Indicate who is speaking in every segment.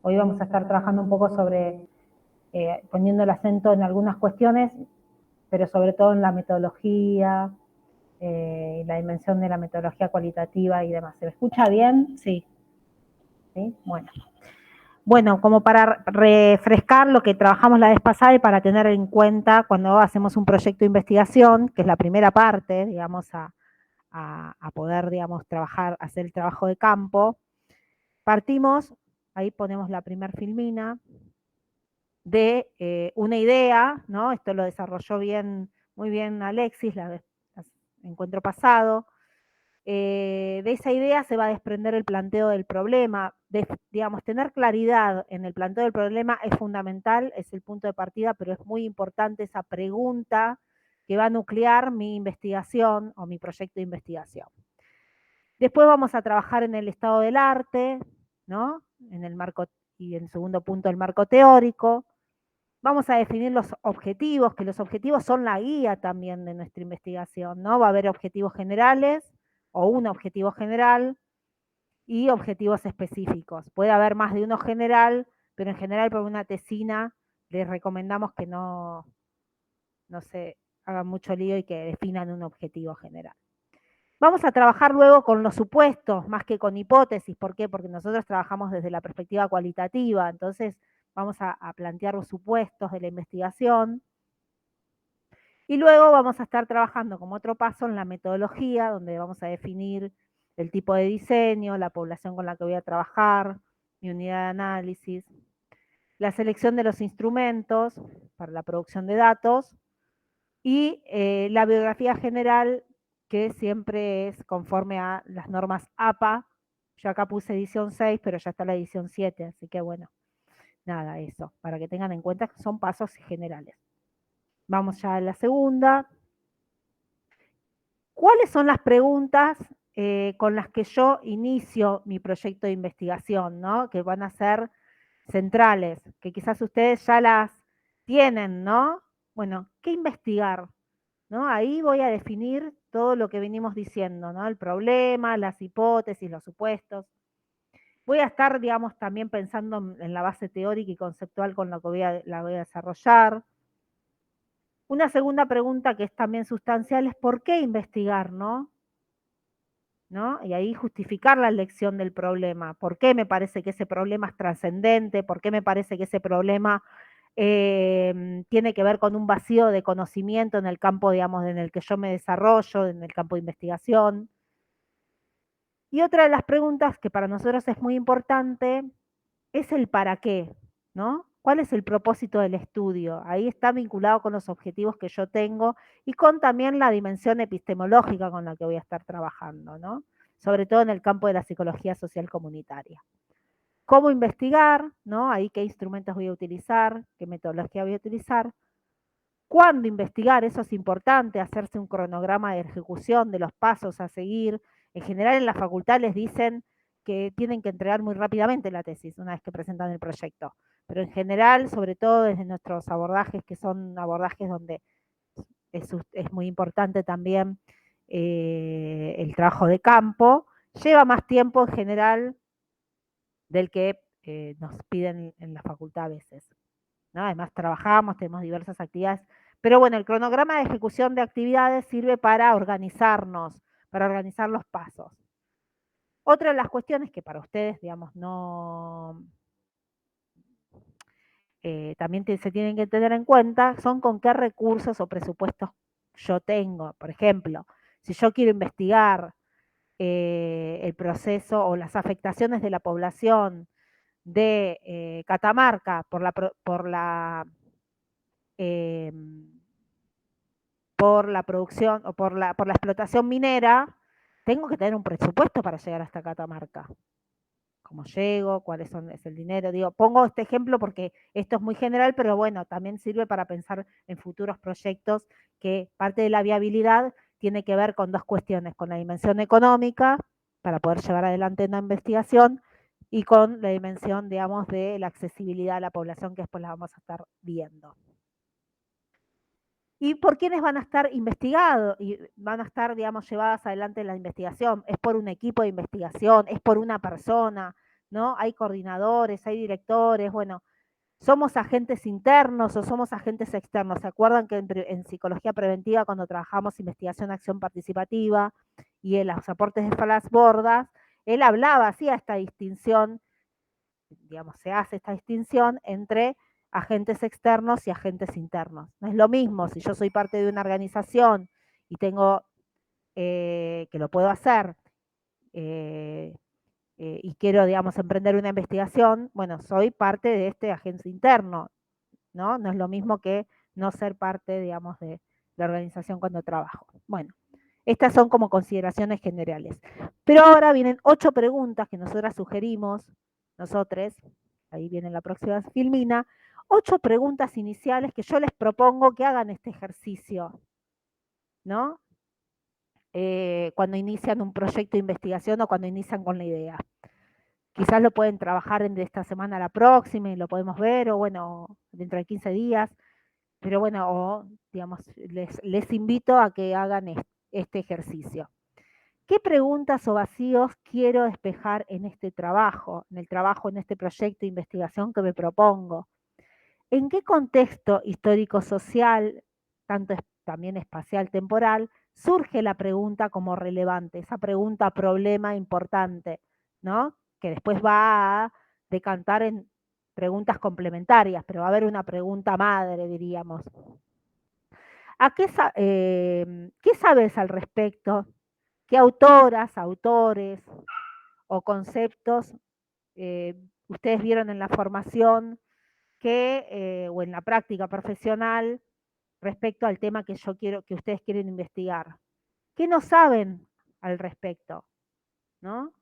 Speaker 1: Hoy vamos a estar trabajando un poco sobre, poniendo el acento en algunas cuestiones, pero sobre todo en la metodología, la dimensión de la metodología cualitativa y demás. ¿Se me escucha bien? Sí. ¿Sí? Bueno, como para refrescar lo que trabajamos la vez pasada y para tener en cuenta cuando hacemos un proyecto de investigación, que es la primera parte, digamos, a poder, digamos, trabajar, hacer el trabajo de campo, partimos, ahí ponemos la primer filmina, de una idea, ¿no? Esto lo desarrolló muy bien Alexis el encuentro pasado. De esa idea se va a desprender el planteo del problema. Digamos, tener claridad en el planteo del problema es fundamental, es el punto de partida, pero es muy importante esa pregunta que va a nuclear mi investigación o mi proyecto de investigación. Después vamos a trabajar en el estado del arte, ¿no? En el marco, y en segundo punto el marco teórico. Vamos a definir los objetivos, que los objetivos son la guía también de nuestra investigación, ¿no? Va a haber objetivos generales o un objetivo general y objetivos específicos. Puede haber más de uno general, pero en general por una tesina les recomendamos que no se hagan mucho lío y que definan un objetivo general. Vamos a trabajar luego con los supuestos más que con hipótesis. ¿Por qué? Porque nosotros trabajamos desde la perspectiva cualitativa, entonces vamos a plantear los supuestos de la investigación. Y luego vamos a estar trabajando como otro paso en la metodología, donde vamos a definir el tipo de diseño, la población con la que voy a trabajar, mi unidad de análisis, la selección de los instrumentos para la producción de datos y la bibliografía general, que siempre es conforme a las normas APA. Yo acá puse edición 6, pero ya está la edición 7, así que bueno, nada, eso, para que tengan en cuenta que son pasos generales. Vamos ya a la segunda. ¿Cuáles son las preguntas con las que yo inicio mi proyecto de investigación, ¿no? Que van a ser centrales, que quizás ustedes ya las tienen, ¿no? Bueno, ¿qué investigar? ¿No? Ahí voy a definir todo lo que venimos diciendo, ¿no? El problema, las hipótesis, los supuestos. Voy a estar, digamos, también pensando en la base teórica y conceptual con lo que la voy a desarrollar. Una segunda pregunta que es también sustancial es ¿por qué investigar, no? Y ahí justificar la elección del problema. ¿Por qué me parece que ese problema es trascendente? ¿Por qué me parece que ese problema tiene que ver con un vacío de conocimiento en el campo, digamos, en el que yo me desarrollo, en el campo de investigación? Y otra de las preguntas que para nosotros es muy importante es el para qué, ¿no? ¿Cuál es el propósito del estudio? Ahí está vinculado con los objetivos que yo tengo y con también la dimensión epistemológica con la que voy a estar trabajando, ¿no? Sobre todo en el campo de la psicología social comunitaria. ¿Cómo investigar? ¿No? Ahí qué instrumentos voy a utilizar, qué metodología voy a utilizar. ¿Cuándo investigar? Eso es importante, hacerse un cronograma de ejecución de los pasos a seguir. En general en la facultad les dicen que tienen que entregar muy rápidamente la tesis una vez que presentan el proyecto. Pero en general, sobre todo desde nuestros abordajes, que son abordajes donde es muy importante también el trabajo de campo, lleva más tiempo en general del que nos piden en la facultad a veces, ¿no? Además trabajamos, tenemos diversas actividades, pero bueno, el cronograma de ejecución de actividades sirve para organizarnos, para organizar los pasos. Otra de las cuestiones que para ustedes, digamos, no también se tienen que tener en cuenta son con qué recursos o presupuestos yo tengo. Por ejemplo, si yo quiero investigar el proceso o las afectaciones de la población de Catamarca eh, por la producción o por la explotación minera, tengo que tener un presupuesto para llegar hasta Catamarca. ¿Cómo llego? ¿Es el dinero? Digo, pongo este ejemplo porque esto es muy general, pero bueno, también sirve para pensar en futuros proyectos que parte de la viabilidad tiene que ver con dos cuestiones, con la dimensión económica, para poder llevar adelante una investigación, y con la dimensión, digamos, de la accesibilidad a la población, que después la vamos a estar viendo. ¿Y por quiénes van a estar investigados y van a estar, digamos, llevadas adelante en la investigación? ¿Es por un equipo de investigación? ¿Es por una persona? ¿no? Hay coordinadores, hay directores, bueno, somos agentes internos o somos agentes externos. ¿Se acuerdan que en psicología preventiva, cuando trabajamos investigación, acción participativa y en los aportes de Flas Bordas, él hablaba, hacía esta distinción, digamos, se hace esta distinción entre agentes externos y agentes internos. No es lo mismo si yo soy parte de una organización y tengo, que lo puedo hacer, eh, y quiero, digamos, emprender una investigación, bueno, soy parte de este agente interno, ¿no? No es lo mismo que no ser parte, digamos, de la organización cuando trabajo. Bueno, estas son como consideraciones generales. Pero ahora vienen 8 preguntas que nosotras sugerimos, nosotros, ahí viene la próxima filmina, 8 preguntas iniciales que yo les propongo que hagan este ejercicio, ¿no? Cuando inician un proyecto de investigación o cuando inician con la idea. Quizás lo pueden trabajar de esta semana a la próxima y lo podemos ver, o bueno, dentro de 15 días, pero bueno, o digamos, les invito a que hagan este ejercicio. ¿Qué preguntas o vacíos quiero despejar en este trabajo, en este proyecto de investigación que me propongo? ¿En qué contexto histórico-social, tanto también espacial-temporal, surge la pregunta como relevante, esa pregunta problema importante, ¿no? Que después va a decantar en preguntas complementarias, pero va a haber una pregunta madre, diríamos. ¿Qué sabes al respecto? ¿Qué autoras, autores o conceptos ustedes vieron en la formación o en la práctica profesional respecto al tema que yo quiero, que ustedes quieren investigar? ¿Qué no saben al respecto? ¿No?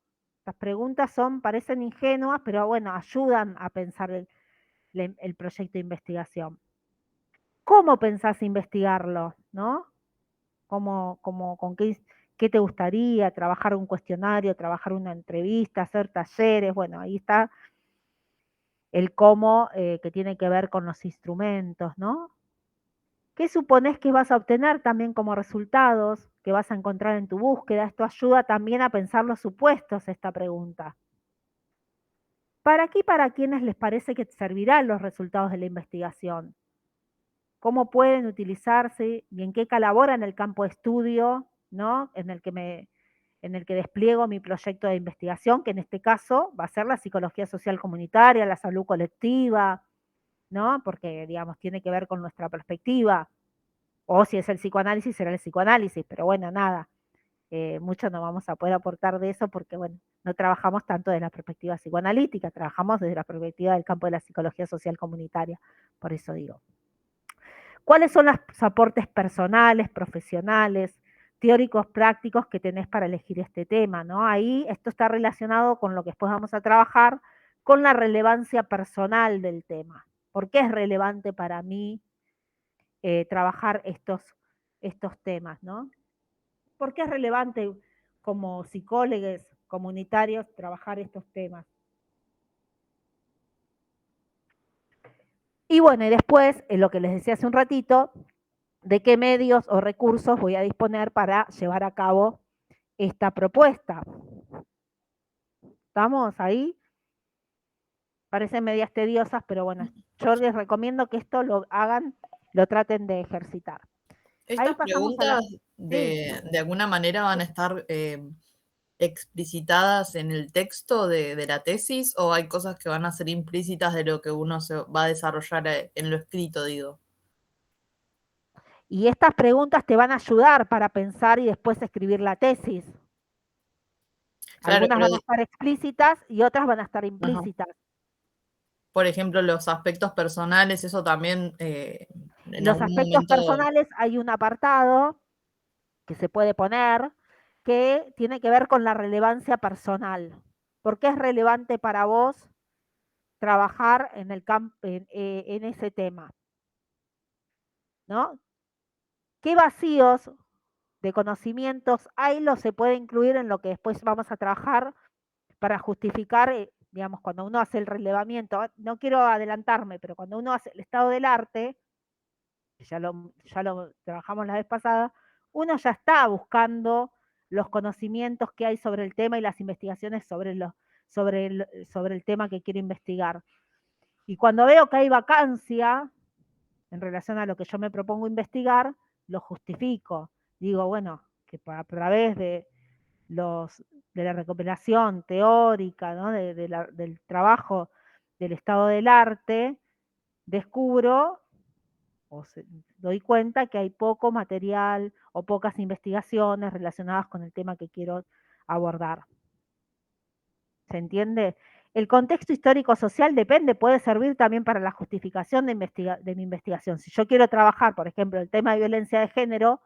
Speaker 1: Las preguntas parecen ingenuas, pero bueno, ayudan a pensar el proyecto de investigación. ¿Cómo pensás investigarlo? ¿No? ¿Con qué te gustaría? ¿Trabajar un cuestionario, trabajar una entrevista, hacer talleres? Bueno, ahí está el cómo, que tiene que ver con los instrumentos, ¿no? ¿Qué supones que vas a obtener también como resultados que vas a encontrar en tu búsqueda? Esto ayuda también a pensar los supuestos, esta pregunta. ¿Para qué y para quiénes les parece que servirán los resultados de la investigación? ¿Cómo pueden utilizarse y en qué colabora en el campo de estudio, ¿no? En el que despliego mi proyecto de investigación, que en este caso va a ser la psicología social comunitaria, la salud colectiva, ¿no? Porque, digamos, tiene que ver con nuestra perspectiva. O si es el psicoanálisis, será el psicoanálisis, pero bueno, nada, mucho no vamos a poder aportar de eso porque, bueno, no trabajamos tanto desde la perspectiva psicoanalítica, trabajamos desde la perspectiva del campo de la psicología social comunitaria, por eso digo. ¿Cuáles son los aportes personales, profesionales, teóricos, prácticos que tenés para elegir este tema? ¿No? Ahí esto está relacionado con lo que después vamos a trabajar, con la relevancia personal del tema. ¿Por qué es relevante para mí trabajar estos temas? ¿No? ¿Por qué es relevante como psicólogos comunitarios trabajar estos temas? Y bueno, y después, lo que les decía hace un ratito, de qué medios o recursos voy a disponer para llevar a cabo esta propuesta. ¿Estamos ahí? Parecen medias tediosas, pero bueno, yo les recomiendo que esto lo hagan, lo traten de ejercitar. Ahí
Speaker 2: Estas
Speaker 1: pasamos a la...
Speaker 2: preguntas
Speaker 1: Sí.
Speaker 2: de alguna manera van a estar explicitadas en el texto de la tesis o hay cosas que van a ser implícitas de lo que uno se va a desarrollar en lo escrito, digo.
Speaker 1: Y estas preguntas te van a ayudar para pensar y después escribir la tesis.
Speaker 2: Claro,
Speaker 1: Algunas
Speaker 2: pero
Speaker 1: van a estar explícitas y otras van a estar
Speaker 2: ajá.
Speaker 1: implícitas.
Speaker 2: Por ejemplo, los aspectos personales, eso también en
Speaker 1: Los
Speaker 2: algún
Speaker 1: aspectos
Speaker 2: momento.
Speaker 1: personales hay un apartado que se puede poner que tiene que ver con la relevancia personal. ¿Por qué es relevante para vos trabajar en ese tema? ¿No? ¿Qué vacíos de conocimientos hay? Se puede incluir en lo que después vamos a trabajar para justificar, digamos, cuando uno hace el relevamiento. No quiero adelantarme, pero cuando uno hace el estado del arte, ya lo trabajamos la vez pasada, uno ya está buscando los conocimientos que hay sobre el tema y las investigaciones sobre el tema que quiero investigar. Y cuando veo que hay vacancia en relación a lo que yo me propongo investigar, lo justifico. Digo, bueno, que a través de la recopilación teórica, ¿no? del trabajo del estado del arte, descubro doy cuenta que hay poco material o pocas investigaciones relacionadas con el tema que quiero abordar. ¿Se entiende? El contexto histórico-social depende, puede servir también para la justificación de mi investigación. Si yo quiero trabajar, por ejemplo, el tema de violencia de género,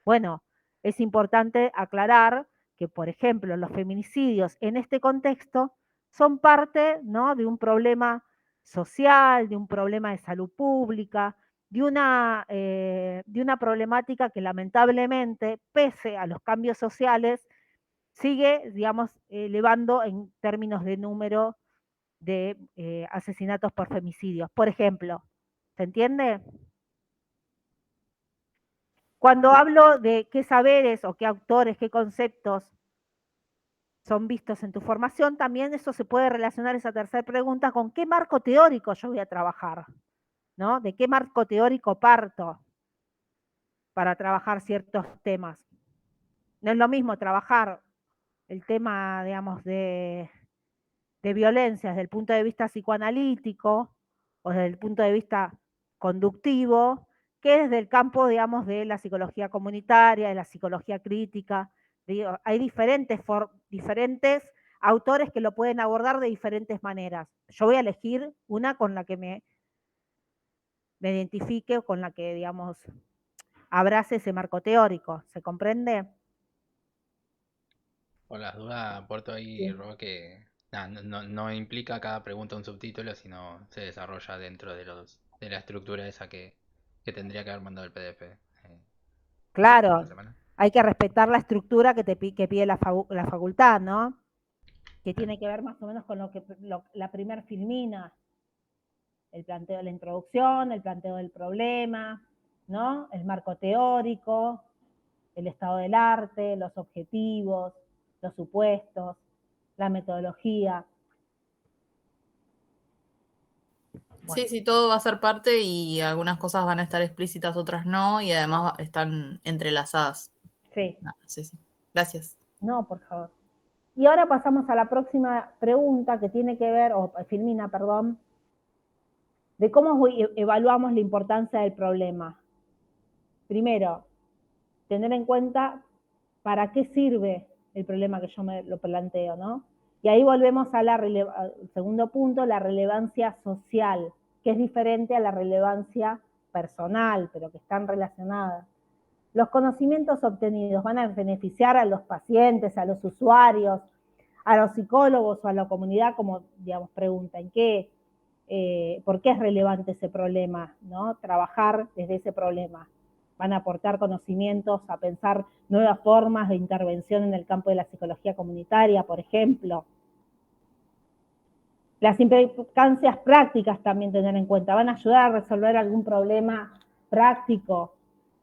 Speaker 1: bueno, es importante aclarar que, por ejemplo, los feminicidios en este contexto son parte, ¿no?, de un problema social, de un problema de salud pública, de una problemática que lamentablemente, pese a los cambios sociales, sigue, digamos, elevando en términos de número de asesinatos por femicidios. Por ejemplo, ¿se entiende? Cuando hablo de qué saberes o qué autores, qué conceptos son vistos en tu formación, también eso se puede relacionar, esa tercera pregunta, con qué marco teórico yo voy a trabajar, ¿no? ¿De qué marco teórico parto para trabajar ciertos temas? No es lo mismo trabajar el tema, digamos, de violencia desde el punto de vista psicoanalítico o desde el punto de vista conductivo, que desde el campo, digamos, de la psicología comunitaria, de la psicología crítica. Hay diferentes autores que lo pueden abordar de diferentes maneras. Yo voy a elegir una con la que me identifique o con la que, digamos, abrace ese marco teórico. ¿Se comprende?
Speaker 3: Por las dudas, aporto ahí, Ro, que no implica cada pregunta un subtítulo, sino se desarrolla dentro de la estructura esa que tendría que haber mandado el PDF
Speaker 1: Claro,
Speaker 3: la semana.
Speaker 1: hay que respetar la estructura que pide la facultad, ¿no? Que tiene que ver más o menos con la primer filmina, el planteo de la introducción, el planteo del problema, ¿no? El marco teórico, el estado del arte, los objetivos, los supuestos, la metodología.
Speaker 2: Sí, sí, todo va a ser parte y algunas cosas van a estar explícitas, otras no, y además están entrelazadas.
Speaker 1: Sí.
Speaker 2: Sí, sí. Gracias.
Speaker 1: No, por favor. Y ahora pasamos a la próxima pregunta que tiene que ver, o Filmina, perdón, de cómo evaluamos la importancia del problema. Primero, tener en cuenta para qué sirve el problema que yo me lo planteo, ¿no? Y ahí volvemos al segundo punto, la relevancia social, que es diferente a la relevancia personal, pero que están relacionadas. Los conocimientos obtenidos van a beneficiar a los pacientes, a los usuarios, a los psicólogos o a la comunidad, como, digamos, pregunta, ¿por qué es relevante ese problema? ¿No? Trabajar desde ese problema. Van a aportar conocimientos a pensar nuevas formas de intervención en el campo de la psicología comunitaria, por ejemplo. Las implicancias prácticas también tener en cuenta. Van a ayudar a resolver algún problema práctico.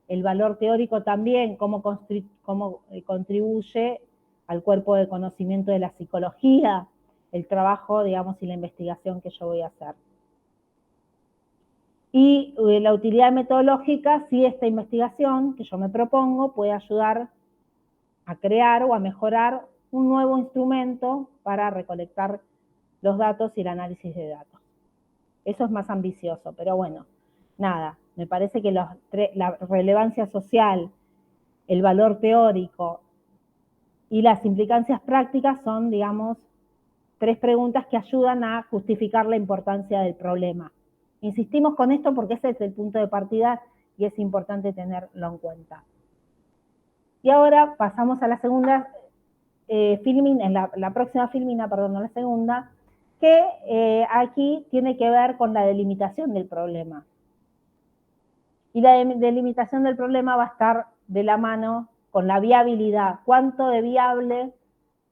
Speaker 1: El valor teórico también, cómo contribuye al cuerpo de conocimiento de la psicología, el trabajo, digamos, y la investigación que yo voy a hacer. Y la utilidad metodológica, si esta investigación que yo me propongo puede ayudar a crear o a mejorar un nuevo instrumento para recolectar los datos y el análisis de datos. Eso es más ambicioso, pero bueno, nada, me parece que la relevancia social, el valor teórico y las implicancias prácticas son, digamos, 3 preguntas que ayudan a justificar la importancia del problema. Insistimos con esto porque ese es el punto de partida y es importante tenerlo en cuenta. Y ahora pasamos a la segunda filmina, la próxima filmina, perdón, no la segunda, que aquí tiene que ver con la delimitación del problema. Y la delimitación del problema va a estar de la mano con la viabilidad. ¿Cuánto de viable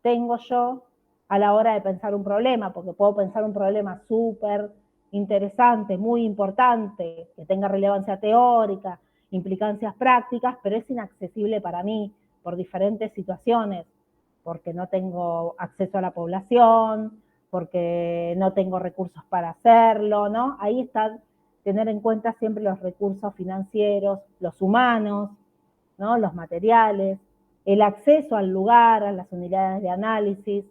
Speaker 1: tengo yo a la hora de pensar un problema? Porque puedo pensar un problema súper interesante, muy importante, que tenga relevancia teórica, implicancias prácticas, pero es inaccesible para mí por diferentes situaciones. porque no tengo acceso a la población, porque no tengo recursos para hacerlo, ¿no? Ahí está tener en cuenta siempre los recursos financieros, los humanos, ¿no? Los materiales, el acceso al lugar, a las unidades de análisis.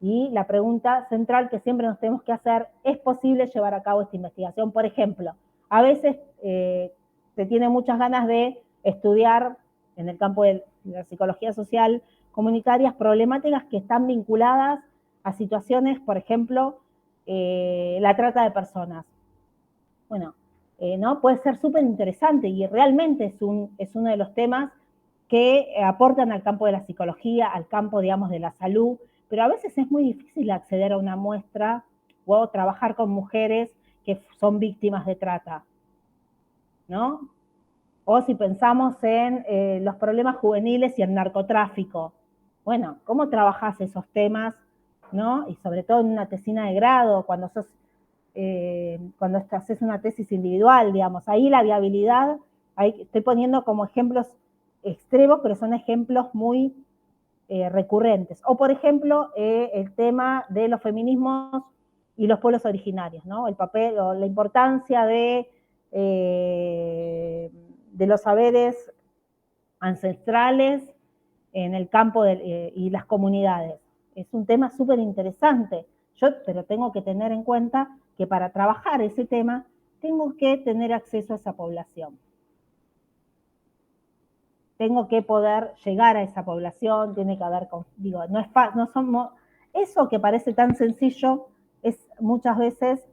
Speaker 1: Y la pregunta central que siempre nos tenemos que hacer, ¿es posible llevar a cabo esta investigación? Por ejemplo, a veces se tiene muchas ganas de estudiar en el campo de la psicología social comunitarias problemáticas que están vinculadas a situaciones, por ejemplo, la trata de personas. Bueno, ¿no? Puede ser súper interesante y realmente es uno de los temas que aportan al campo de la psicología, al campo, digamos, de la salud, pero a veces es muy difícil acceder a una muestra o trabajar con mujeres que son víctimas de trata, ¿no? O si pensamos en los problemas juveniles y el narcotráfico. Bueno, ¿cómo trabajás esos temas, ¿no? Y sobre todo en una tesina de grado, cuando haces una tesis individual, digamos, ahí la viabilidad, ahí estoy poniendo como ejemplos extremos, pero son ejemplos muy recurrentes. O, por ejemplo, el tema de los feminismos y los pueblos originarios, ¿no? El papel o la importancia de los saberes ancestrales en el campo y las comunidades. Es un tema súper interesante, pero tengo que tener en cuenta que para trabajar ese tema tengo que tener acceso a esa población. Tengo que poder llegar a esa población, tiene que haber, digo, no somos, eso que parece tan sencillo es muchas veces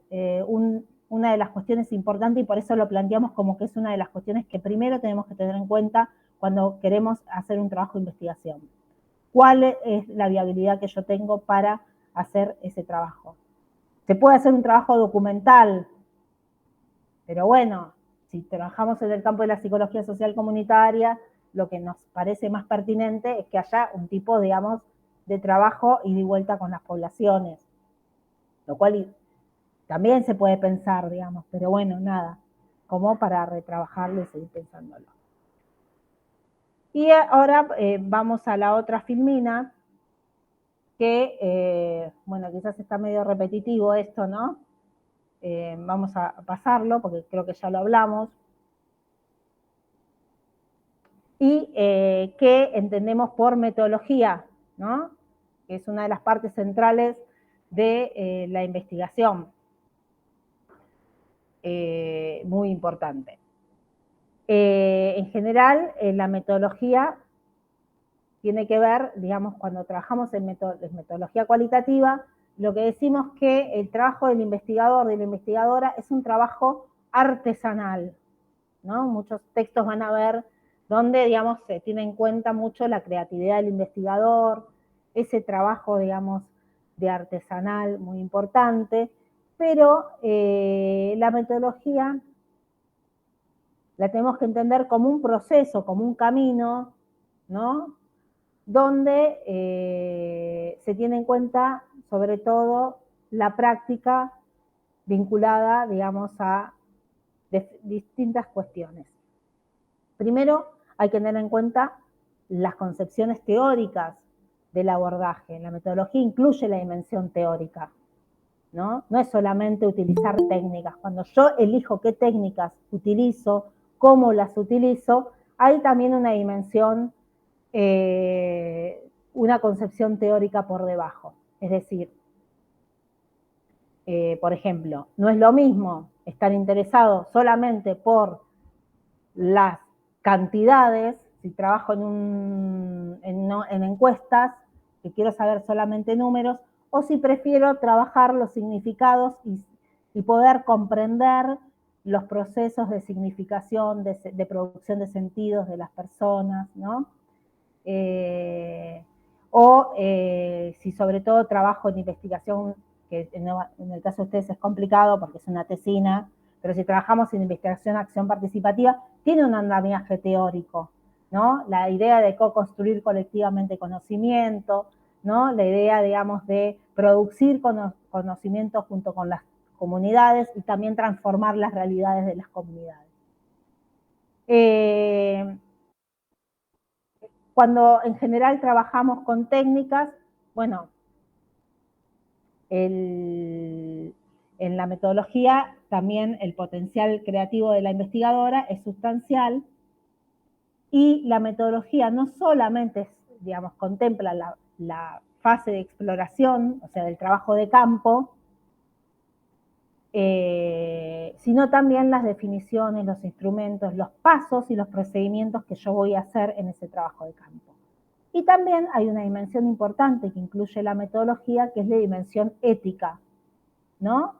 Speaker 1: una de las cuestiones importantes y por eso lo planteamos como que es una de las cuestiones que primero tenemos que tener en cuenta cuando queremos hacer un trabajo de investigación. ¿Cuál es la viabilidad que yo tengo para hacer ese trabajo? Se puede hacer un trabajo documental, pero bueno, si trabajamos en el campo de la psicología social comunitaria, lo que nos parece más pertinente es que haya un tipo, digamos, de trabajo y de vuelta con las poblaciones, lo cual también se puede pensar, digamos, pero bueno, nada, como para retrabajarlo y seguir pensándolo. Y ahora vamos a la otra filmina, que, bueno, quizás está medio repetitivo esto, ¿no? Vamos a pasarlo porque creo que ya lo hablamos. Y qué entendemos por metodología, ¿no? Que es una de las partes centrales de la investigación, muy importante. En general, la metodología tiene que ver, digamos, cuando trabajamos en metodología cualitativa, lo que decimos que el trabajo del investigador, de la investigadora, es un trabajo artesanal, ¿no? Muchos textos van a ver donde, digamos, se tiene en cuenta mucho la creatividad del investigador, ese trabajo, digamos, de artesanal muy importante, pero la metodología la tenemos que entender como un proceso, como un camino, ¿no? Donde se tiene en cuenta, sobre todo, la práctica vinculada, digamos, a distintas cuestiones. Primero, hay que tener en cuenta las concepciones teóricas del abordaje. La metodología incluye la dimensión teórica, ¿no? No es solamente utilizar técnicas. Cuando yo elijo qué técnicas utilizo, cómo las utilizo, hay también una dimensión, una concepción teórica por debajo. Es decir, por ejemplo, no es lo mismo estar interesado solamente por las cantidades, si trabajo en encuestas, que quiero saber solamente números, o si prefiero trabajar los significados y poder comprender los procesos de significación, de producción de sentidos de las personas, ¿no? Si sobre todo trabajo en investigación, que en el caso de ustedes es complicado porque es una tesina, pero si trabajamos en investigación acción participativa, tiene un andamiaje teórico, ¿no? La idea de co-construir colectivamente conocimiento, ¿no? La idea, digamos, de producir conocimiento junto con las comunidades y también transformar las realidades de las comunidades. cuando en general trabajamos con técnicas, bueno, en la metodología también el potencial creativo de la investigadora es sustancial, y la metodología no solamente, digamos, contempla la fase de exploración, o sea, del trabajo de campo, sino también las definiciones, los instrumentos, los pasos y los procedimientos que yo voy a hacer en ese trabajo de campo. Y también hay una dimensión importante que incluye la metodología, que es la dimensión ética, ¿no?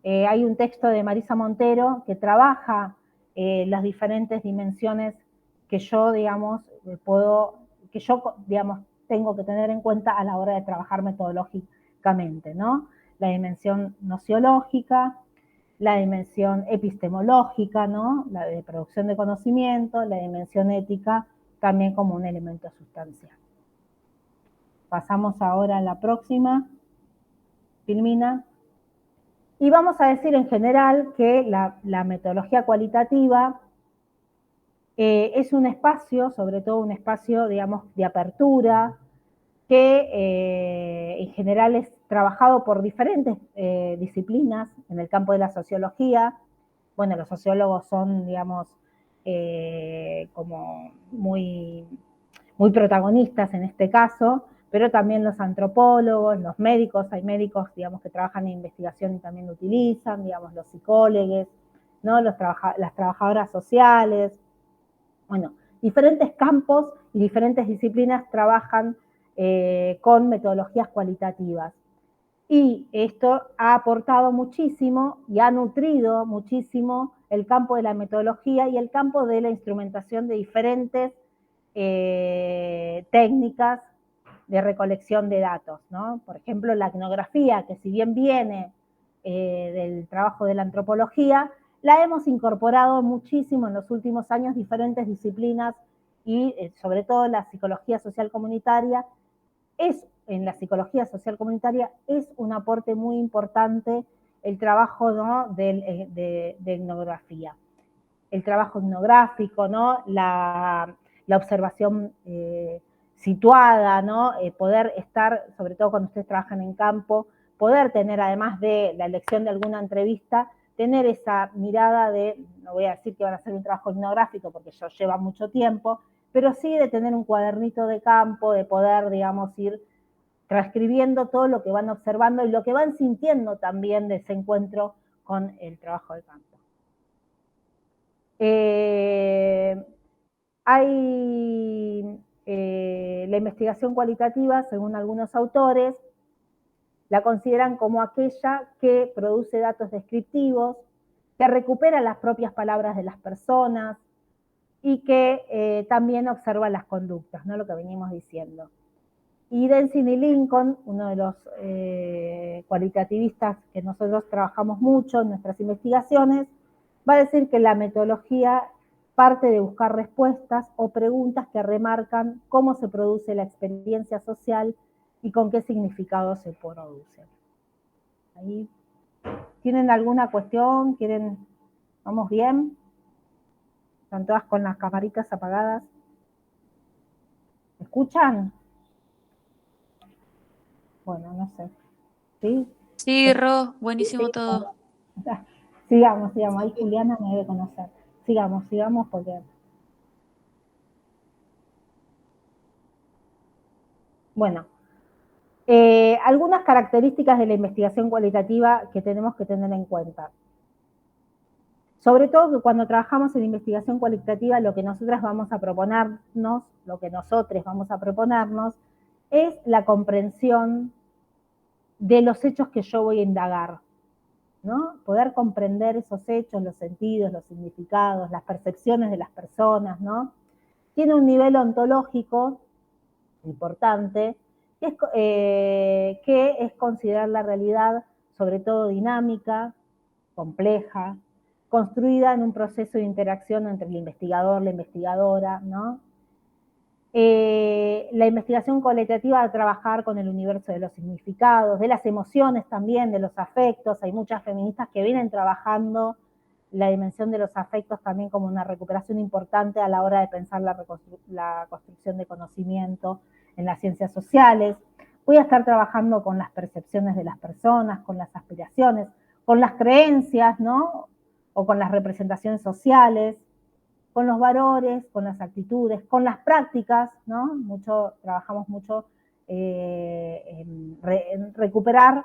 Speaker 1: Hay un texto de Marisa Montero que trabaja las diferentes dimensiones que yo, digamos, tengo que tener en cuenta a la hora de trabajar metodológicamente, ¿no? La dimensión nociológica, la dimensión epistemológica, ¿no? La de producción de conocimiento, la dimensión ética, también como un elemento sustancial. Pasamos ahora a la próxima, Filmina. Y vamos a decir en general que la metodología cualitativa es un espacio, sobre todo un espacio, digamos, de apertura, que en general es trabajado por diferentes disciplinas en el campo de la sociología. Bueno, los sociólogos son, digamos, como muy protagonistas en este caso, pero también los antropólogos, los médicos, hay médicos, digamos, que trabajan en investigación y también lo utilizan, digamos, los psicólogos, ¿no? Las trabajadoras sociales, bueno, diferentes campos y diferentes disciplinas trabajan con metodologías cualitativas. Y esto ha aportado muchísimo y ha nutrido muchísimo el campo de la metodología y el campo de la instrumentación de diferentes técnicas de recolección de datos, ¿no? Por ejemplo, la etnografía, que si bien viene del trabajo de la antropología, la hemos incorporado muchísimo en los últimos años diferentes disciplinas y sobre todo la psicología social comunitaria. En la psicología social comunitaria es un aporte muy importante el trabajo, ¿no? de etnografía. El trabajo etnográfico, ¿no? La observación situada, ¿no? Poder estar, sobre todo cuando ustedes trabajan en campo, poder tener, además de la elección de alguna entrevista, tener esa mirada de, no voy a decir que van a hacer un trabajo etnográfico porque eso lleva mucho tiempo, pero sí de tener un cuadernito de campo, de poder, digamos, ir transcribiendo todo lo que van observando y lo que van sintiendo también de ese encuentro con el trabajo de campo. La investigación cualitativa, según algunos autores, la consideran como aquella que produce datos descriptivos, que recupera las propias palabras de las personas y que también observa las conductas, ¿no? Lo que venimos diciendo. Y Denzin y Lincoln, uno de los cualitativistas que nosotros trabajamos mucho en nuestras investigaciones, va a decir que la metodología parte de buscar respuestas o preguntas que remarcan cómo se produce la experiencia social y con qué significado se produce. Ahí. ¿Tienen alguna cuestión? ¿Vamos bien? ¿Están todas con las camaritas apagadas? ¿Me escuchan? Bueno, no sé. ¿Sí?
Speaker 4: Sí, Ro, buenísimo sí, todo.
Speaker 1: Sigamos. Ahí Juliana me debe conocer. Sigamos porque... Bueno, algunas características de la investigación cualitativa que tenemos que tener en cuenta. Sobre todo que cuando trabajamos en investigación cualitativa, lo que nosotros vamos a proponernos es la comprensión de los hechos que yo voy a indagar, ¿no? Poder comprender esos hechos, los sentidos, los significados, las percepciones de las personas, ¿no? Tiene un nivel ontológico importante, que es considerar la realidad sobre todo dinámica, compleja, construida en un proceso de interacción entre el investigador, la investigadora, ¿no? La investigación cualitativa va a trabajar con el universo de los significados, de las emociones también, de los afectos. Hay muchas feministas que vienen trabajando la dimensión de los afectos también como una recuperación importante a la hora de pensar la construcción de conocimiento en las ciencias sociales. Voy a estar trabajando con las percepciones de las personas, con las aspiraciones, con las creencias, ¿no? O con las representaciones sociales, con los valores, con las actitudes, con las prácticas, ¿no? Trabajamos mucho en recuperar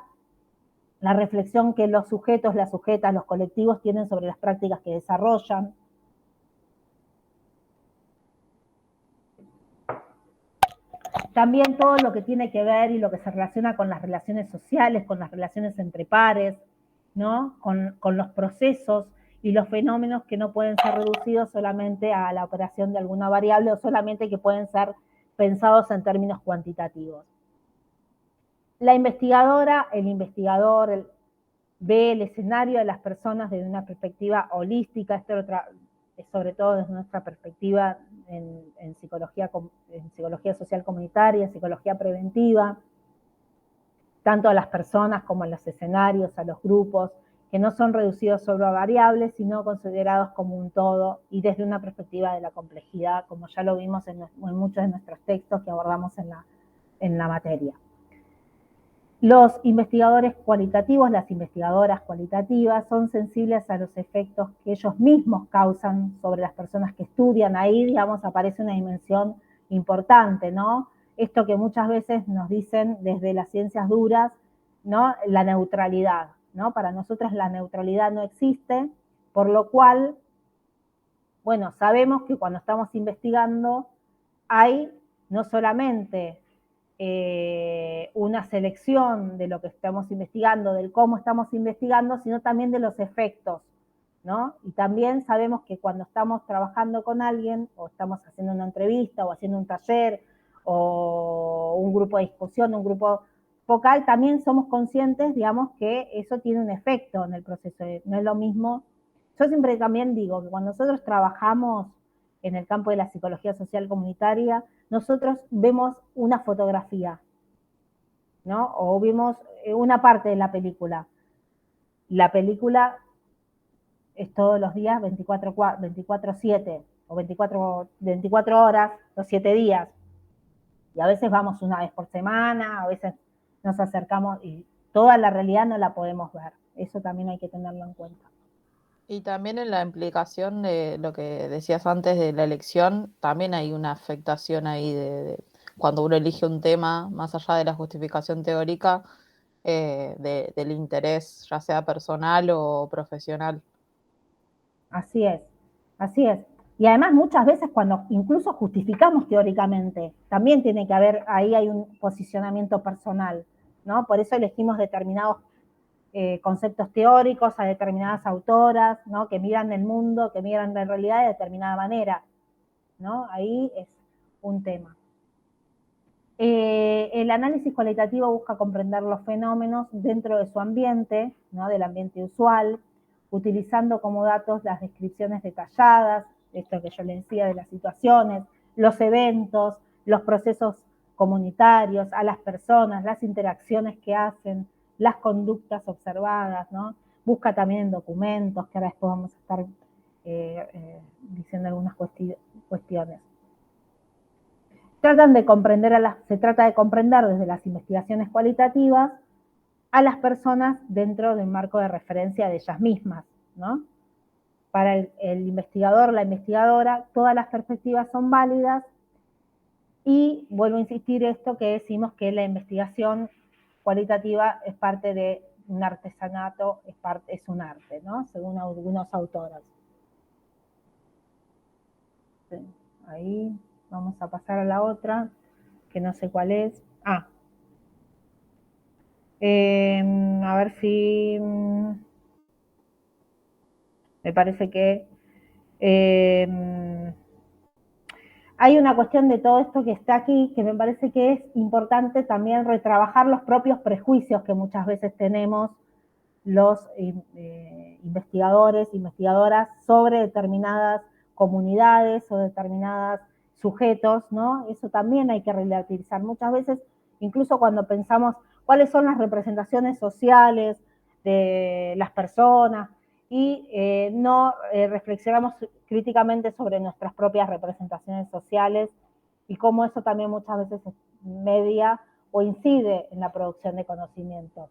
Speaker 1: la reflexión que los sujetos, las sujetas, los colectivos tienen sobre las prácticas que desarrollan. También todo lo que tiene que ver y lo que se relaciona con las relaciones sociales, con las relaciones entre pares, ¿no? Con los procesos y los fenómenos que no pueden ser reducidos solamente a la operación de alguna variable o solamente que pueden ser pensados en términos cuantitativos. La investigadora, el investigador ve el escenario de las personas desde una perspectiva holística, sobre todo desde nuestra perspectiva en psicología social comunitaria, psicología preventiva, tanto a las personas como a los escenarios, a los grupos, que no son reducidos solo a variables, sino considerados como un todo y desde una perspectiva de la complejidad, como ya lo vimos en muchos de nuestros textos que abordamos en la materia. Los investigadores cualitativos, las investigadoras cualitativas, son sensibles a los efectos que ellos mismos causan sobre las personas que estudian. Ahí, digamos, aparece una dimensión importante, ¿no? Esto que muchas veces nos dicen desde las ciencias duras, ¿no? La neutralidad, ¿no? Para nosotros la neutralidad no existe, por lo cual, bueno, sabemos que cuando estamos investigando hay no solamente una selección de lo que estamos investigando, del cómo estamos investigando, sino también de los efectos, ¿no? Y también sabemos que cuando estamos trabajando con alguien, o estamos haciendo una entrevista, o haciendo un taller, o un grupo de discusión, un grupo focal, también somos conscientes, digamos, que eso tiene un efecto en el proceso. No es lo mismo. Yo siempre también digo que cuando nosotros trabajamos en el campo de la psicología social comunitaria, nosotros vemos una fotografía, ¿no? O vemos una parte de la película. La película es todos los días 24/7 o 24 horas, los 7 días. Y a veces vamos una vez por semana, a veces nos acercamos y toda la realidad no la podemos ver. Eso también hay que tenerlo en cuenta.
Speaker 5: Y también en la implicación de lo que decías antes de la elección, también hay una afectación ahí de cuando uno elige un tema, más allá de la justificación teórica, del interés, ya sea personal o profesional.
Speaker 1: Así es, así es. Y además muchas veces cuando incluso justificamos teóricamente, también tiene que haber, ahí hay un posicionamiento personal, ¿no? Por eso elegimos determinados conceptos teóricos a determinadas autoras, ¿no? Que miran el mundo, que miran la realidad de determinada manera, ¿no? Ahí es un tema. El análisis cualitativo busca comprender los fenómenos dentro de su ambiente, ¿no? Del ambiente usual, utilizando como datos las descripciones detalladas, esto que yo les decía de las situaciones, los eventos, los procesos comunitarios, a las personas, las interacciones que hacen, las conductas observadas, ¿no? Busca también en documentos, que ahora después vamos a estar diciendo algunas cuestiones. Se trata de comprender desde las investigaciones cualitativas a las personas dentro del marco de referencia de ellas mismas, ¿no? Para el investigador, la investigadora, todas las perspectivas son válidas y vuelvo a insistir esto que decimos que la investigación cualitativa es parte de un artesanato, es un arte, ¿no? Según algunos autores. Sí, ahí vamos a pasar a la otra, que no sé cuál es. A ver si me parece que hay una cuestión de todo esto que está aquí que me parece que es importante también retrabajar los propios prejuicios que muchas veces tenemos los investigadores, investigadoras sobre determinadas comunidades o determinados sujetos, ¿no? Eso también hay que relativizar. Muchas veces, incluso cuando pensamos cuáles son las representaciones sociales de las personas, y no reflexionamos críticamente sobre nuestras propias representaciones sociales y cómo eso también muchas veces media o incide en la producción de conocimiento.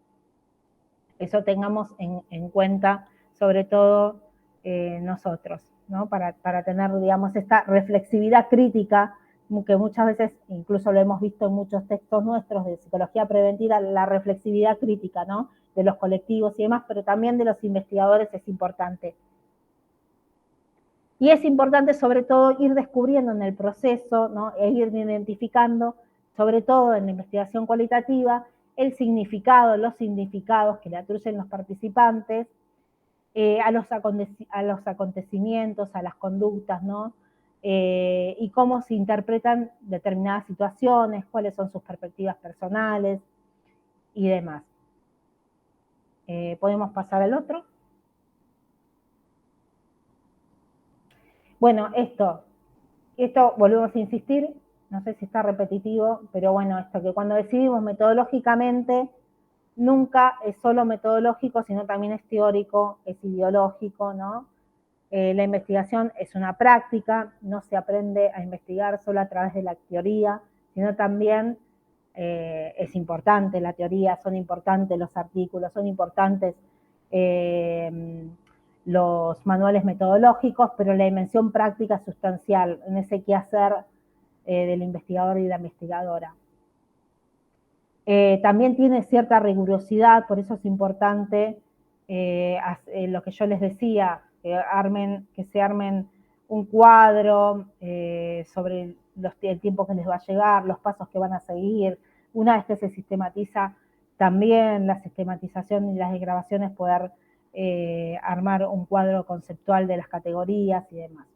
Speaker 1: Eso tengamos en cuenta, sobre todo nosotros, ¿no? Para tener, digamos, esta reflexividad crítica, que muchas veces, incluso lo hemos visto en muchos textos nuestros de psicología preventiva, la reflexividad crítica, ¿no? De los colectivos y demás, pero también de los investigadores es importante. Y es importante sobre todo ir descubriendo en el proceso, ¿no? E ir identificando, sobre todo en la investigación cualitativa, el significado, los significados que le atribuyen los participantes a los acontecimientos, a las conductas, ¿no? Y cómo se interpretan determinadas situaciones, cuáles son sus perspectivas personales y demás. ¿Podemos pasar al otro? Bueno, esto volvemos a insistir, no sé si está repetitivo, pero bueno, esto que cuando decidimos metodológicamente, nunca es solo metodológico, sino también es teórico, es ideológico, ¿no? La investigación es una práctica, no se aprende a investigar solo a través de la teoría, sino también es importante la teoría, son importantes los artículos, son importantes los manuales metodológicos, pero la dimensión práctica es sustancial en ese quehacer del investigador y la investigadora. También tiene cierta rigurosidad, por eso es importante lo que yo les decía, que se armen un cuadro sobre el tiempo que les va a llegar, los pasos que van a seguir. Una vez que se sistematiza, también la sistematización y las desgrabaciones, poder armar un cuadro conceptual de las categorías y demás.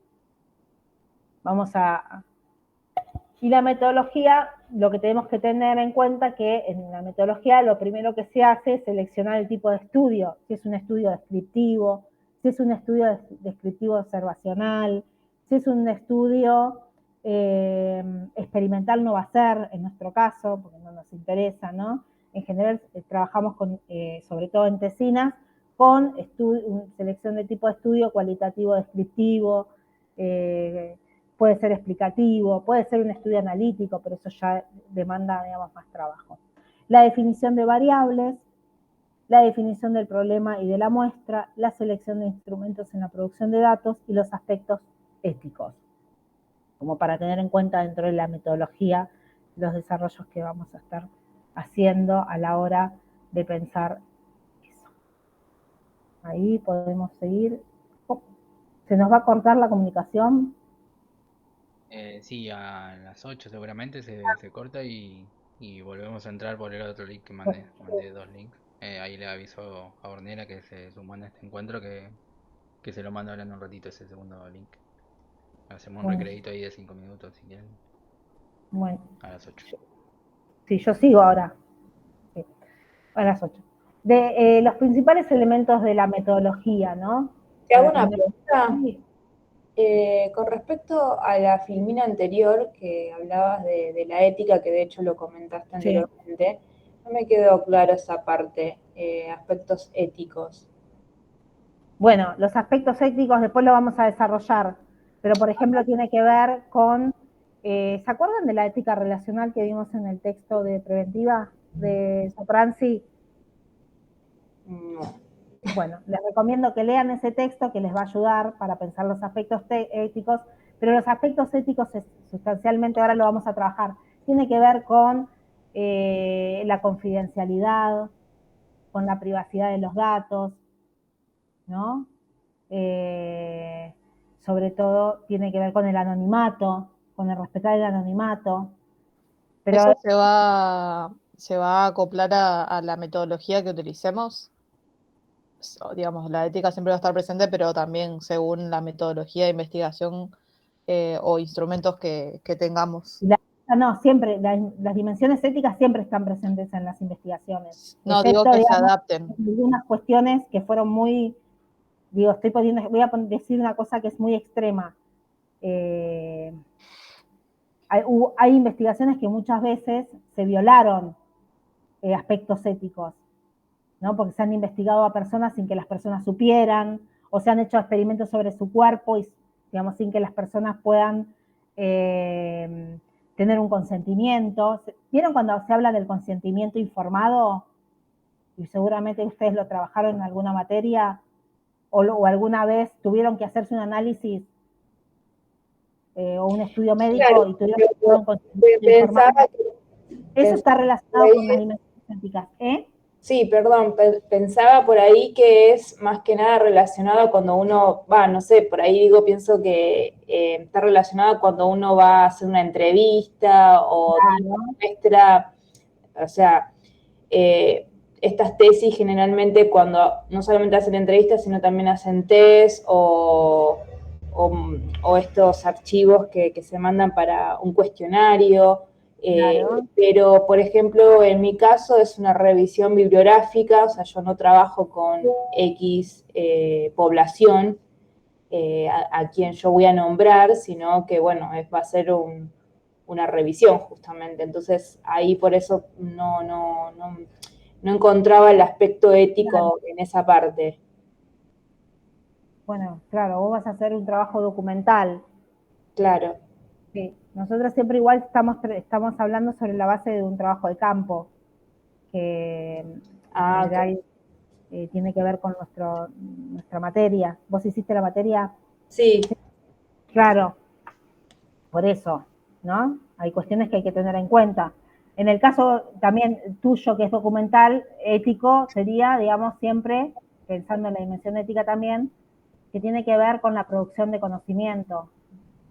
Speaker 1: Y la metodología, lo que tenemos que tener en cuenta que en la metodología lo primero que se hace es seleccionar el tipo de estudio, si es un estudio descriptivo, si es un estudio descriptivo observacional, si es un estudio experimental no va a ser, en nuestro caso, porque no nos interesa, ¿no? En general trabajamos sobre todo en tesinas, con selección de tipo de estudio cualitativo descriptivo, puede ser explicativo, puede ser un estudio analítico, pero eso ya demanda, digamos, más trabajo. La definición de variables, la definición del problema y de la muestra, la selección de instrumentos en la producción de datos y los aspectos éticos, como para tener en cuenta dentro de la metodología los desarrollos que vamos a estar haciendo a la hora de pensar eso. Ahí podemos seguir. ¿Se nos va a cortar la comunicación?
Speaker 3: Sí, a las 8 seguramente se corta y volvemos a entrar por el otro link que mandé 2 links. Ahí le aviso a Ornella que se sumó en este encuentro que se lo mando ahora en un ratito ese segundo link. Hacemos un recrédito ahí de 5 minutos si quieren.
Speaker 1: Bueno.
Speaker 3: A las 8.
Speaker 1: Sí, yo sigo ahora. Sí, a las 8. De los principales elementos de la metodología, ¿no?
Speaker 6: Te hago una pregunta. Con respecto a la filmina anterior, que hablabas de la ética, que de hecho lo comentaste anteriormente, no me quedó claro esa parte, aspectos éticos.
Speaker 1: Bueno, los aspectos éticos después lo vamos a desarrollar, pero por ejemplo tiene que ver con, ¿se acuerdan de la ética relacional que vimos en el texto de Preventiva de Sopranzi?
Speaker 6: No.
Speaker 1: Bueno, les recomiendo que lean ese texto que les va a ayudar para pensar los aspectos éticos, pero los aspectos éticos sustancialmente ahora lo vamos a trabajar. Tiene que ver con la confidencialidad, con la privacidad de los datos, ¿no? Sobre todo tiene que ver con el anonimato, con el respetar el anonimato. Pero
Speaker 5: ¿eso se va a acoplar a la metodología que utilicemos? Digamos, la ética siempre va a estar presente, pero también según la metodología de investigación o instrumentos que tengamos.
Speaker 1: No, siempre, las dimensiones éticas siempre están presentes en las investigaciones.
Speaker 5: No, digo que se adapten.
Speaker 1: Algunas cuestiones que fueron muy, voy a decir una cosa que es muy extrema. Hay investigaciones que muchas veces se violaron aspectos éticos, ¿no? Porque se han investigado a personas sin que las personas supieran, o se han hecho experimentos sobre su cuerpo, y, digamos, sin que las personas puedan tener un consentimiento. ¿Vieron cuando se habla del consentimiento informado? Y seguramente ustedes lo trabajaron en alguna materia, o alguna vez tuvieron que hacerse un análisis o un estudio médico,
Speaker 6: Claro,
Speaker 1: y tuvieron que tener un consentimiento
Speaker 6: pensaba
Speaker 1: informado.
Speaker 6: que
Speaker 1: Eso está relacionado con las dimensiones éticas,
Speaker 6: Sí, perdón, pensaba por ahí que es más que nada relacionado cuando uno va, no sé, por ahí pienso que está relacionado cuando uno va a hacer una entrevista o muestra, o sea, estas tesis generalmente cuando no solamente hacen entrevistas, sino también hacen test o estos archivos que se mandan para un cuestionario. Pero, por ejemplo, en mi caso es una revisión bibliográfica, o sea, yo no trabajo con X población a quien yo voy a nombrar, sino que, bueno, va a ser una revisión justamente. Entonces, ahí por eso no encontraba el aspecto ético en esa parte.
Speaker 1: Bueno, claro, vos vas a hacer un trabajo documental.
Speaker 6: Claro.
Speaker 1: Sí, nosotros siempre igual estamos hablando sobre la base de un trabajo de campo, que en general tiene que ver con nuestra materia. ¿Vos hiciste la materia?
Speaker 6: Sí.
Speaker 1: Claro, por eso, ¿no? Hay cuestiones que hay que tener en cuenta. En el caso también tuyo, que es documental, ético, sería, digamos, siempre, pensando en la dimensión ética también, que tiene que ver con la producción de conocimiento,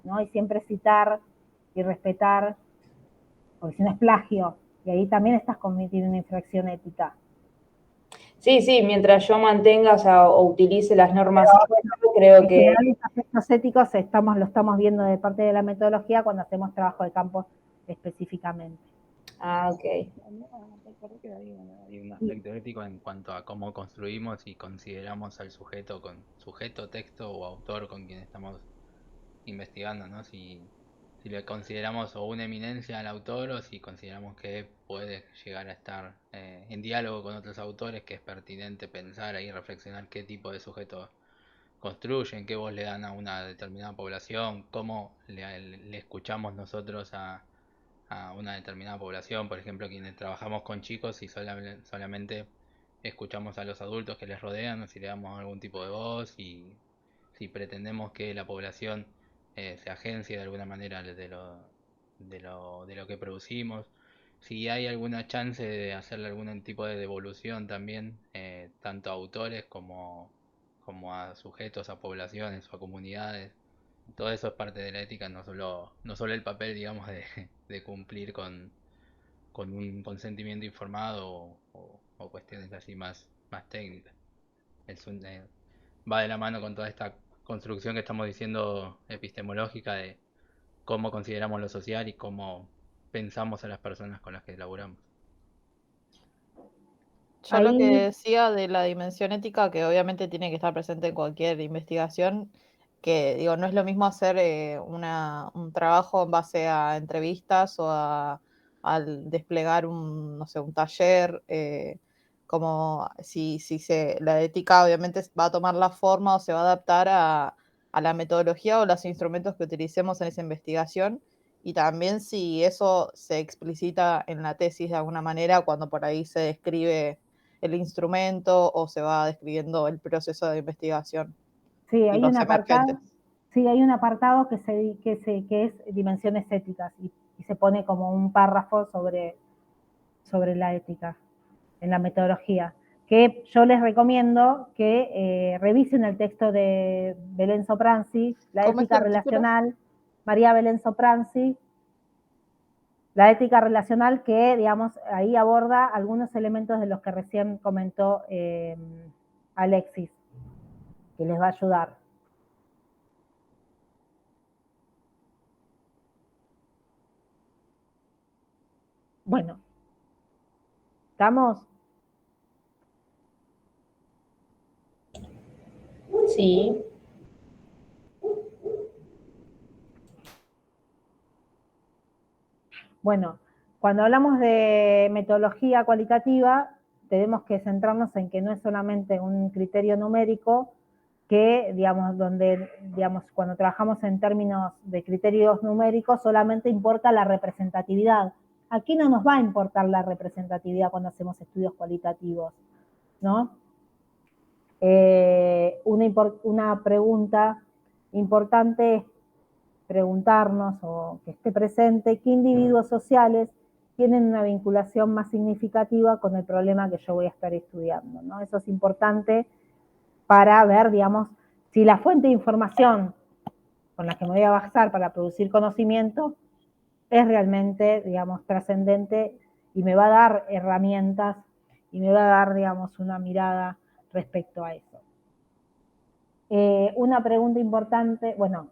Speaker 1: ¿no? Y siempre citar y respetar, porque si no es plagio, y ahí también estás cometiendo una infracción ética.
Speaker 6: Sí, mientras yo mantenga, o sea, o utilice las normas, creo que...
Speaker 1: En general, los aspectos éticos lo estamos viendo de parte de la metodología cuando hacemos trabajo de campo específicamente.
Speaker 6: Ok.
Speaker 3: Hay un aspecto ético en cuanto a cómo construimos y consideramos al sujeto, texto o autor con quien estamos investigando, ¿no? Si le consideramos o una eminencia al autor, o si consideramos que puede llegar a estar en diálogo con otros autores, que es pertinente pensar y reflexionar qué tipo de sujeto construyen, qué voz le dan a una determinada población, cómo le escuchamos nosotros a una determinada población. Por ejemplo, quienes trabajamos con chicos y solamente escuchamos a los adultos que les rodean, o si le damos algún tipo de voz, y si pretendemos que la población se agencie de alguna manera de lo que producimos, si hay alguna chance de hacerle algún tipo de devolución también, tanto a autores como a sujetos, a poblaciones o a comunidades. Todo eso es parte de la ética, no solo el papel, digamos, de cumplir con un consentimiento informado o cuestiones así más técnicas. Va de la mano con toda esta construcción que estamos diciendo epistemológica de cómo consideramos lo social y cómo pensamos a las personas con las que laburamos.
Speaker 5: Yo lo que decía de la dimensión ética, que obviamente tiene que estar presente en cualquier investigación, que digo, no es lo mismo hacer un trabajo en base a entrevistas o al desplegar un taller, como si la ética obviamente va a tomar la forma o se va a adaptar a la metodología o los instrumentos que utilicemos en esa investigación, y también si eso se explicita en la tesis de alguna manera cuando por ahí se describe el instrumento o se va describiendo el proceso de investigación.
Speaker 1: Sí, hay un apartado. Sí, hay un apartado que es dimensiones éticas, y se pone como un párrafo sobre la ética en la metodología, que yo les recomiendo que revisen el texto de Belén Sopranzi, la ética relacional, María Belén Sopranzi, la ética relacional, que, digamos, ahí aborda algunos elementos de los que recién comentó Alexis, que les va a ayudar. Bueno, ¿estamos?
Speaker 6: Sí.
Speaker 1: Bueno, cuando hablamos de metodología cualitativa, tenemos que centrarnos en que no es solamente un criterio numérico, que, digamos, donde, digamos, cuando trabajamos en términos de criterios numéricos, solamente importa la representatividad. Aquí no nos va a importar la representatividad cuando hacemos estudios cualitativos, ¿no? Una pregunta importante es preguntarnos, o que esté presente, qué individuos sociales tienen una vinculación más significativa con el problema que yo voy a estar estudiando, ¿no? Eso es importante para ver, digamos, si la fuente de información con la que me voy a basar para producir conocimiento es realmente, digamos, trascendente y me va a dar herramientas y me va a dar, digamos, una mirada respecto a eso. Una pregunta importante, bueno,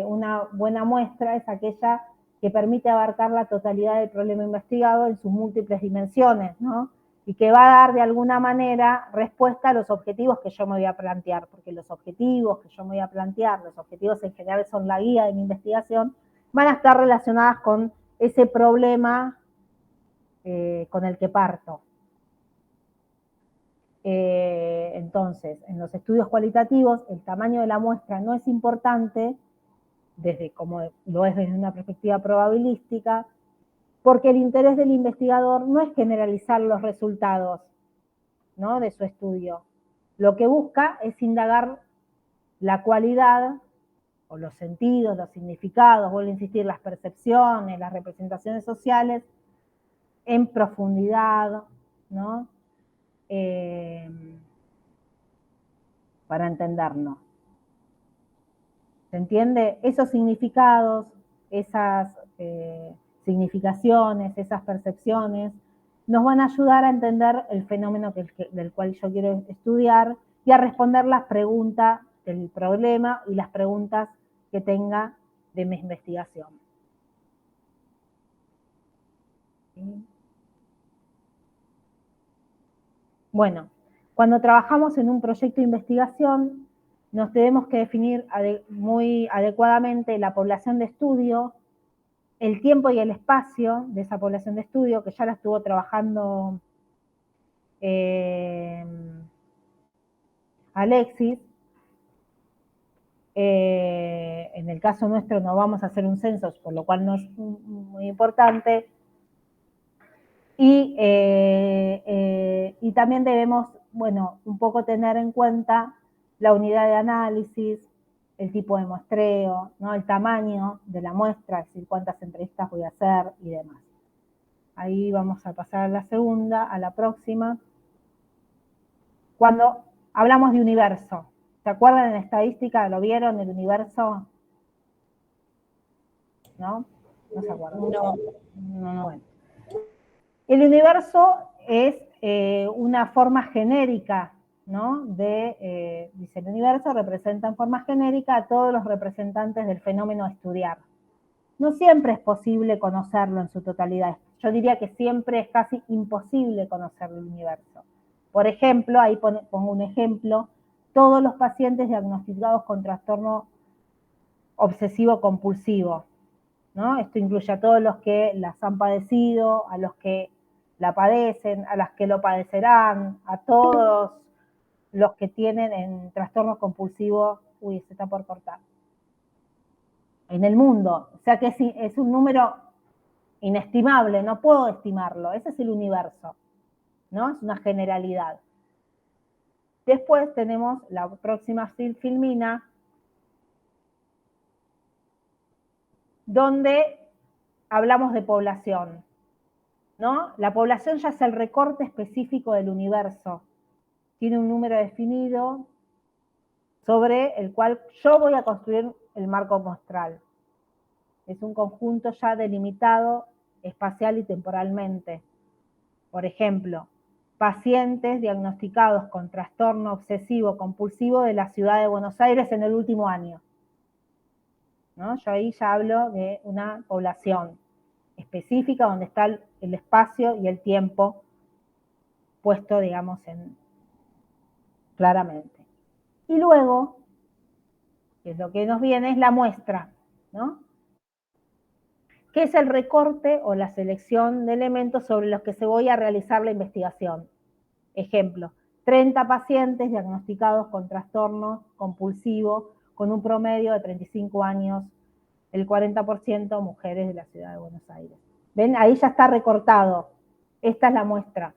Speaker 1: una buena muestra es aquella que permite abarcar la totalidad del problema investigado en sus múltiples dimensiones, ¿no? Y que va a dar de alguna manera respuesta a los objetivos que yo me voy a plantear, porque los objetivos que yo me voy a plantear, los objetivos en general son la guía de mi investigación, van a estar relacionadas con ese problema con el que parto. Entonces, en los estudios cualitativos, el tamaño de la muestra no es importante, como lo es desde una perspectiva probabilística, porque el interés del investigador no es generalizar los resultados, ¿no?, de su estudio. Lo que busca es indagar la cualidad, o los sentidos, los significados, vuelvo a insistir, las percepciones, las representaciones sociales, en profundidad, ¿no? Para entendernos. ¿Se entiende? Esos significados, esas significaciones, esas percepciones, nos van a ayudar a entender el fenómeno del cual yo quiero estudiar y a responder las preguntas del problema y las preguntas que tenga de mi investigación. ¿Sí? Bueno, cuando trabajamos en un proyecto de investigación, nos tenemos que definir muy adecuadamente la población de estudio, el tiempo y el espacio de esa población de estudio, que ya la estuvo trabajando Alexis. En el caso nuestro no vamos a hacer un censo, por lo cual no es muy importante. Y también debemos, bueno, un poco tener en cuenta la unidad de análisis, el tipo de muestreo, ¿no?, el tamaño de la muestra, es decir, cuántas entrevistas voy a hacer y demás. Ahí vamos a pasar a la segunda, a la próxima. Cuando hablamos de universo, ¿se acuerdan en estadística? ¿Lo vieron, el universo? ¿No? ¿No se acuerdan? No. Bueno. El universo es una forma genérica, ¿no? Dice, el universo representa en forma genérica a todos los representantes del fenómeno a estudiar. No siempre es posible conocerlo en su totalidad. Yo diría que siempre es casi imposible conocer el universo. Por ejemplo, ahí pongo un ejemplo, todos los pacientes diagnosticados con trastorno obsesivo-compulsivo, ¿no? Esto incluye a todos los que las han padecido, a los que la padecen, a las que lo padecerán, a todos los que tienen en trastornos compulsivos, se está por cortar, en el mundo. O sea que es un número inestimable, no puedo estimarlo, ese es el universo, ¿no? Es una generalidad. Después tenemos la próxima filmina, donde hablamos de población, ¿no? La población ya es el recorte específico del universo. Tiene un número definido sobre el cual yo voy a construir el marco muestral. Es un conjunto ya delimitado espacial y temporalmente. Por ejemplo, pacientes diagnosticados con trastorno obsesivo compulsivo de la ciudad de Buenos Aires en el último año, ¿no? Yo ahí ya hablo de una población específica donde está el espacio y el tiempo puesto, digamos, claramente. Y luego, que es lo que nos viene, es la muestra, ¿no? Que es el recorte o la selección de elementos sobre los que se voy a realizar la investigación. Ejemplo, 30 pacientes diagnosticados con trastorno compulsivo con un promedio de 35 años, el 40% mujeres de la ciudad de Buenos Aires. ¿Ven? Ahí ya está recortado. Esta es la muestra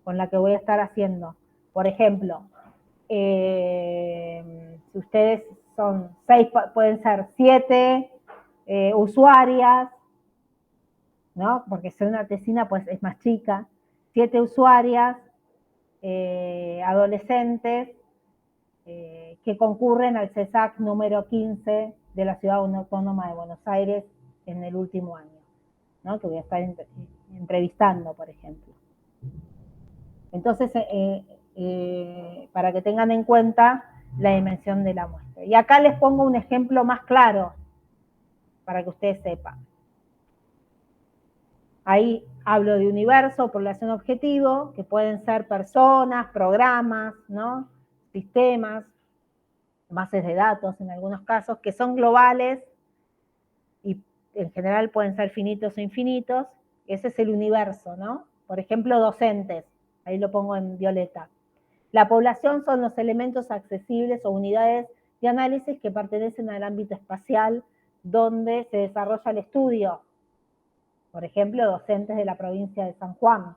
Speaker 1: con la que voy a estar haciendo. Por ejemplo, si ustedes son 6, pueden ser 7 usuarias, ¿no? Porque si una tesina pues es más chica, 7 usuarias, adolescentes, que concurren al CESAC número 15 de la Ciudad Autónoma de Buenos Aires en el último año, ¿no? Que voy a estar entrevistando, por ejemplo. Entonces, para que tengan en cuenta la dimensión de la muestra. Y acá les pongo un ejemplo más claro, para que ustedes sepan. Ahí hablo de universo, población objetivo, que pueden ser personas, programas, ¿no? Sistemas, bases de datos en algunos casos, que son globales y en general pueden ser finitos o infinitos. Ese es el universo, ¿no? Por ejemplo, docentes, ahí lo pongo en violeta. La población son los elementos accesibles o unidades de análisis que pertenecen al ámbito espacial donde se desarrolla el estudio. Por ejemplo, docentes de la provincia de San Juan.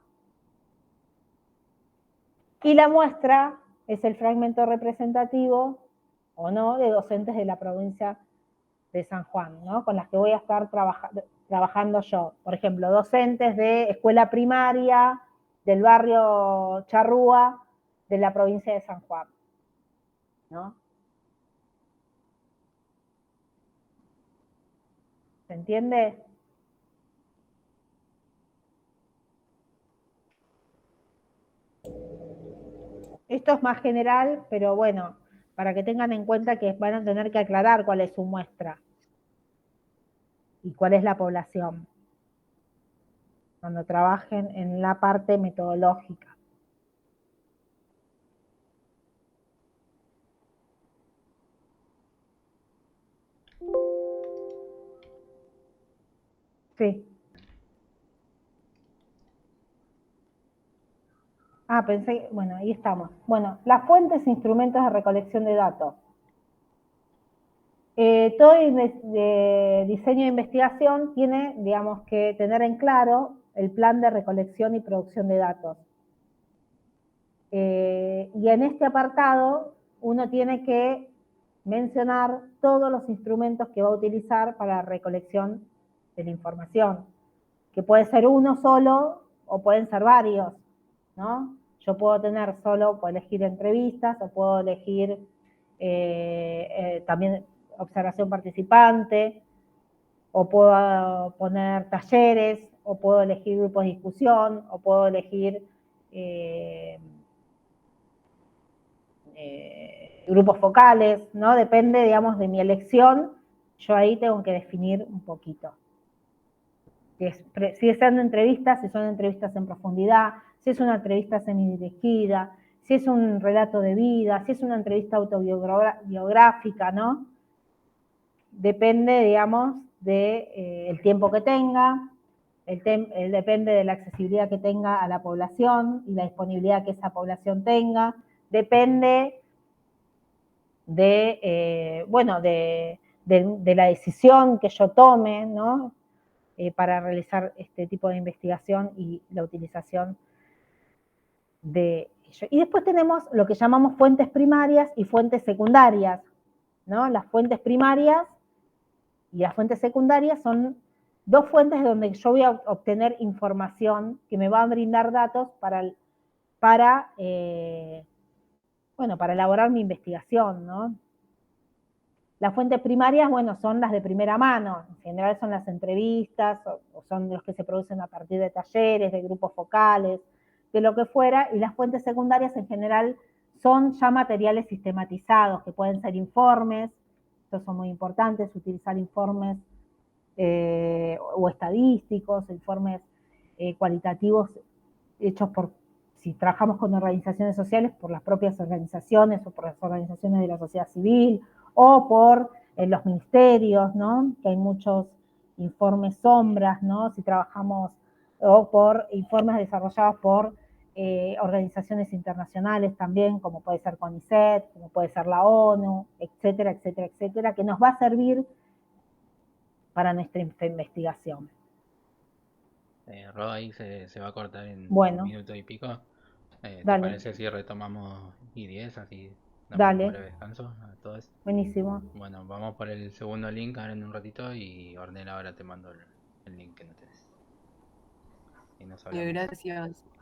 Speaker 1: Y la muestra es el fragmento representativo o no de docentes de la provincia de San Juan, ¿no? Con las que voy a estar trabajando yo. Por ejemplo, docentes de escuela primaria del barrio Charrúa de la provincia de San Juan, ¿no? ¿Se entiende? Esto es más general, pero bueno, para que tengan en cuenta que van a tener que aclarar cuál es su muestra y cuál es la población cuando trabajen en la parte metodológica. Sí. Ah, pensé, bueno, ahí estamos. Bueno, las fuentes e instrumentos de recolección de datos. Todo diseño de investigación tiene, digamos, que tener en claro el plan de recolección y producción de datos. Y en este apartado uno tiene que mencionar todos los instrumentos que va a utilizar para la recolección de la información, que puede ser uno solo o pueden ser varios, ¿no? Yo puedo puedo elegir entrevistas o puedo elegir también observación participante, o puedo poner talleres, o puedo elegir grupos de discusión, o puedo elegir grupos focales, ¿no? Depende, digamos, de mi elección. Yo ahí tengo que definir un poquito. Si son entrevistas, si son entrevistas en profundidad, si es una entrevista semidirigida, si es un relato de vida, si es una entrevista autobiográfica, ¿no? Depende, digamos, del tiempo que tenga, depende de la accesibilidad que tenga a la población y la disponibilidad que esa población tenga, depende de, bueno, de la decisión que yo tome, ¿no? Para realizar este tipo de investigación y la utilización de ello. Y después tenemos lo que llamamos fuentes primarias y fuentes secundarias, ¿no? Las fuentes primarias y las fuentes secundarias son dos fuentes donde yo voy a obtener información que me va a brindar datos para elaborar mi investigación, ¿no? Las fuentes primarias, bueno, son las de primera mano, en general son las entrevistas, o son los que se producen a partir de talleres, de grupos focales, de lo que fuera, y las fuentes secundarias en general son ya materiales sistematizados, que pueden ser informes, estos son muy importantes, utilizar informes o estadísticos, informes cualitativos hechos si trabajamos con organizaciones sociales, por las propias organizaciones o por las organizaciones de la sociedad civil, o por los ministerios, ¿no? Que hay muchos informes sombras, ¿no? Si trabajamos, o por informes desarrollados por organizaciones internacionales también, como puede ser CONICET, como puede ser la ONU, etcétera, etcétera, etcétera, que nos va a servir para nuestra investigación.
Speaker 3: Ro, ahí se va a cortar en
Speaker 1: Bueno.
Speaker 3: un minuto y pico. ¿Te
Speaker 1: Dale.
Speaker 3: parece si retomamos I10, así damos
Speaker 1: Dale.
Speaker 3: un breve descanso a todos?
Speaker 1: Buenísimo.
Speaker 3: Bueno, vamos por el segundo link ahora en un ratito y Ornella ahora te mando el link que no tenés. Y nos hablamos.
Speaker 7: Gracias.